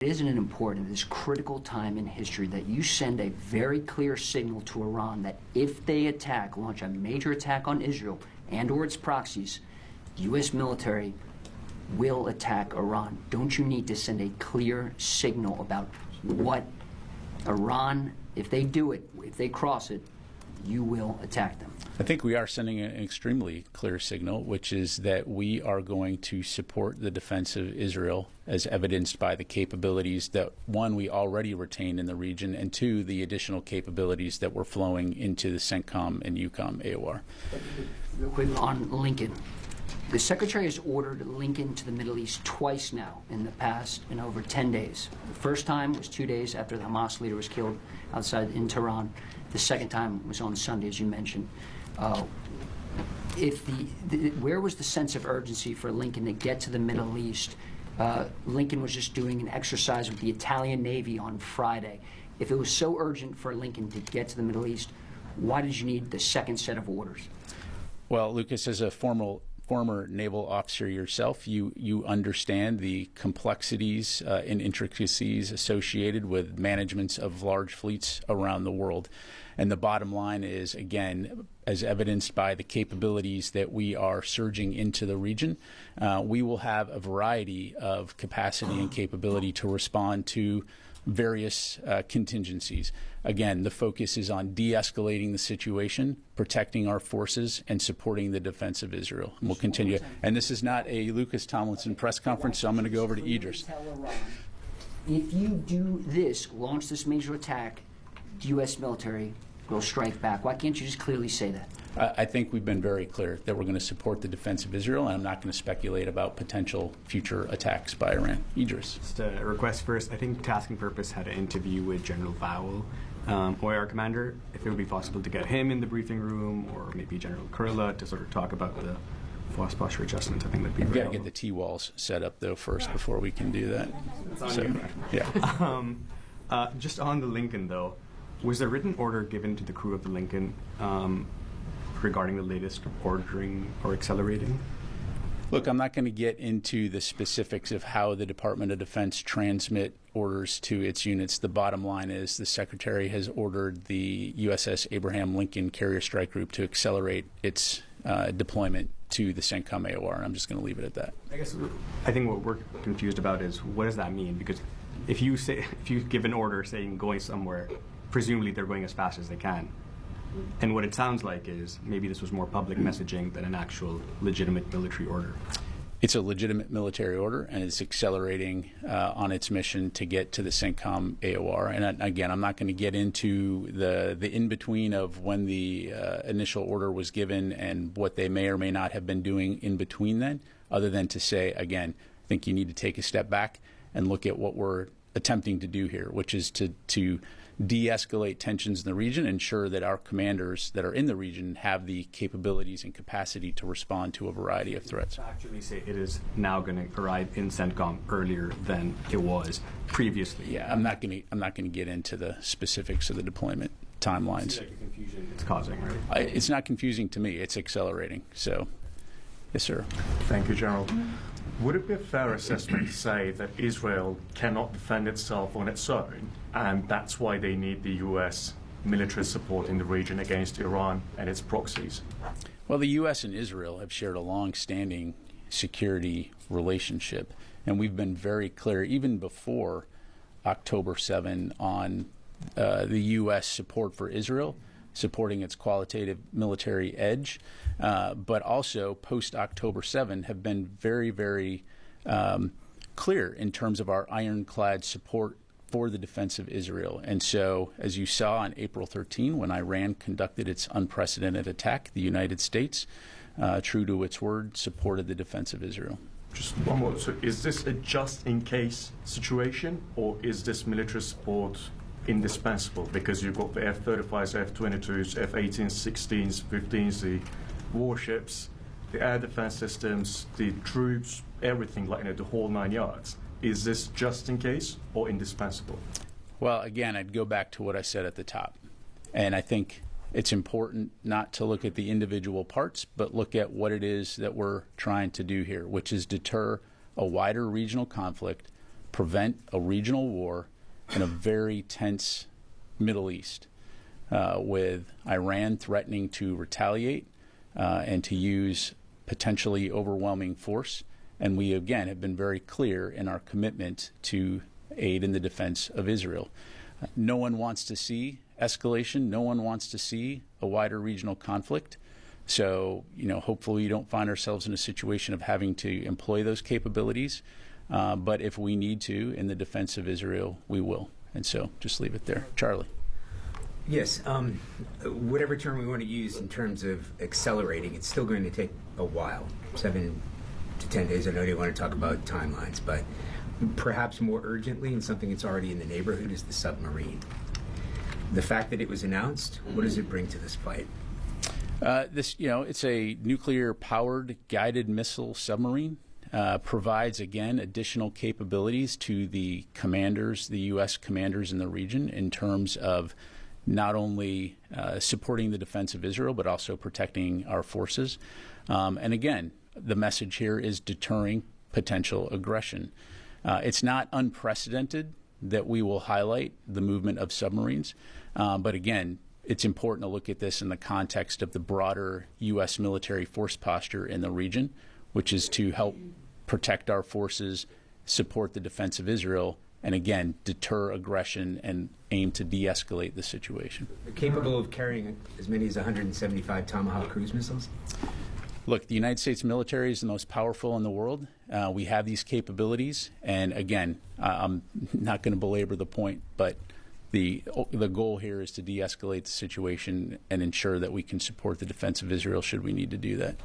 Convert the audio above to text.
Isn't it important at this critical time in history that you send a very clear signal to Iran that if they attack, launch a major attack on Israel and or its proxies, U.S. military will attack Iran? Don't you need to send a clear signal about what Iran, if they do it, if they cross it, you will attack them? I think we are sending an extremely clear signal, which is that we are going to support the defense of Israel as evidenced by the capabilities that, one, we already retain in the region, and two, the additional capabilities that we're flowing into the CENTCOM and EUCOM AOR. Real quick on Lincoln. The Secretary has ordered Lincoln to the Middle East twice now in the past, in over 10 days. The first time was 2 days after the Hamas leader was killed outside in Tehran. The second time was on Sunday, as you mentioned. Where was the sense of urgency for Lincoln to get to the Middle East? Lincoln was just doing an exercise with the Italian Navy on Friday. If it was so urgent for Lincoln to get to the Middle East, why did you need the second set of orders? Well, Lucas, as a former naval officer yourself, you understand the complexities and intricacies associated with managements of large fleets around the world. And the bottom line is, again, as evidenced by the capabilities that we are surging into the region, we will have a variety of capacity and capability to respond to various contingencies. Again, the focus is on de-escalating the situation, protecting our forces, and supporting the defense of Israel. And we'll continue. And this is not a Lucas Tomlinson press conference, so I'm going to go over to Idris. If you do this, launch this major attack, the U.S. military will strike back. Why can't you just clearly say that? I think we've been very clear that we're going to support the defense of Israel, and I'm not going to speculate about potential future attacks by Iran. Idris. Just a request first. I think Task and Purpose had an interview with General Vowell, OIR commander. If it would be possible to get him in the briefing room, or maybe General Kurla, to sort of talk about the force posture adjustment, I think that'd be We've very got to get the T-walls set up, though, first before we can do that. So, yeah. Just on the Lincoln, though, was there a written order given to the crew of the Lincoln regarding the latest ordering or accelerating? Look, I'm not going to get into the specifics of how the Department of Defense transmit orders to its units. The bottom line is the Secretary has ordered the USS Abraham Lincoln Carrier Strike Group to accelerate its deployment to the CENTCOM AOR, and I'm just going to leave it at that. I think what we're confused about is, what does that mean? Because if you give an order saying going somewhere, presumably they're going as fast as they can. And what it sounds like is maybe this was more public messaging than an actual legitimate military order. It's a legitimate military order, and it's accelerating on its mission to get to the CENTCOM AOR. And again, I'm not going to get into the in-between of when the initial order was given and what they may or may not have been doing in between then, other than to say, again, I think you need to take a step back and look at what we're attempting to do here, which is to de-escalate tensions in the region, ensure that our commanders that are in the region have the capabilities and capacity to respond to a variety of threats. Actually say it is now going to arrive in CENTCOM earlier than it was previously. Yeah, I'm not going to get into the specifics of the deployment timelines. It's like the confusion it's causing, right? It's not confusing to me. It's accelerating. So, yes, sir. Thank you, General. Would it be a fair assessment to say that Israel cannot defend itself on its own, and that's why they need the U.S. military support in the region against Iran and its proxies? Well, the U.S. and Israel have shared a long-standing security relationship, and we've been very clear, even before October 7, on the U.S. support for Israel, supporting its qualitative military edge, but also post-October 7 have been very, very clear in terms of our ironclad support for the defense of Israel. And so, as you saw on April 13, when Iran conducted its unprecedented attack, the United States, true to its word, supported the defense of Israel. Just one more. So is this a just-in-case situation, or is this military support indispensable? Because you've got the F-35s, F-22s, F-18s, 16s, 15s, the warships, the air defense systems, the troops, everything, like, the whole 9 yards. Is this just in case or indispensable? Well, again, I'd go back to what I said at the top. And I think it's important not to look at the individual parts, but look at what it is that we're trying to do here, which is deter a wider regional conflict, prevent a regional war in a very tense Middle East, with Iran threatening to retaliate and to use potentially overwhelming force. And we, again, have been very clear in our commitment to aid in the defense of Israel. No one wants to see escalation. No one wants to see a wider regional conflict. So, hopefully we don't find ourselves in a situation of having to employ those capabilities. But if we need to in the defense of Israel, we will. And so just leave it there. Charlie. Yes, whatever term we want to use in terms of accelerating, it's still going to take a while, 7 to 10 days. I know you want to talk about timelines, but perhaps more urgently, and something that's already in the neighborhood, is the submarine. The fact that it was announced, what does it bring to this fight? It's a nuclear-powered guided missile submarine. Provides, again, additional capabilities to the commanders, the U.S. commanders in the region, in terms of not only supporting the defense of Israel, but also protecting our forces. And again, the message here is deterring potential aggression. It's not unprecedented that we will highlight the movement of submarines, but again, it's important to look at this in the context of the broader U.S. military force posture in the region, which is to help protect our forces, support the defense of Israel, and again, deter aggression and aim to de-escalate the situation. Capable of carrying as many as 175 Tomahawk cruise missiles? Look, the United States military is the most powerful in the world. We have these capabilities, and again, I'm not going to belabor the point, but the goal here is to de-escalate the situation and ensure that we can support the defense of Israel should we need to do that.